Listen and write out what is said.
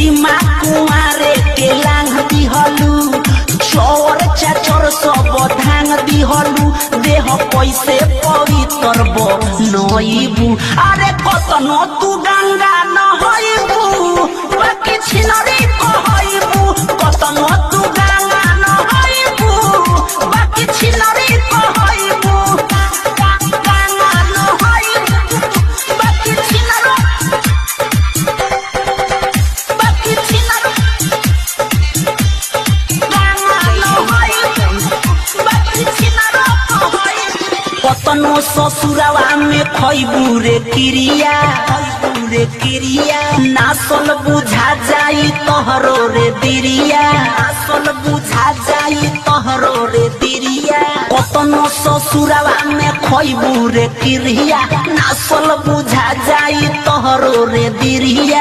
सीमा कुमारे के लांग दिहलू चोर चाचर सब धांग दिहलू देह कैसे पवित्र बनइबू अरे कतनो तू गंगा नहइबू बाकी छिनरी कहइबू कतनो तू गंगा नहइबू बाकी छिनरी कहइबू गंगा नहइबू बाकी छिनरी कतनो ससुरावा में खइबू रे क्रिया नासल बुझा जाई तोहरो रे दिरिया नासल बुझा जाई तोहरो रे दिरिया कतनो ससुरावा में खइबू रे क्रिया नासल बुझा जाई तोहरो रे दिरिया।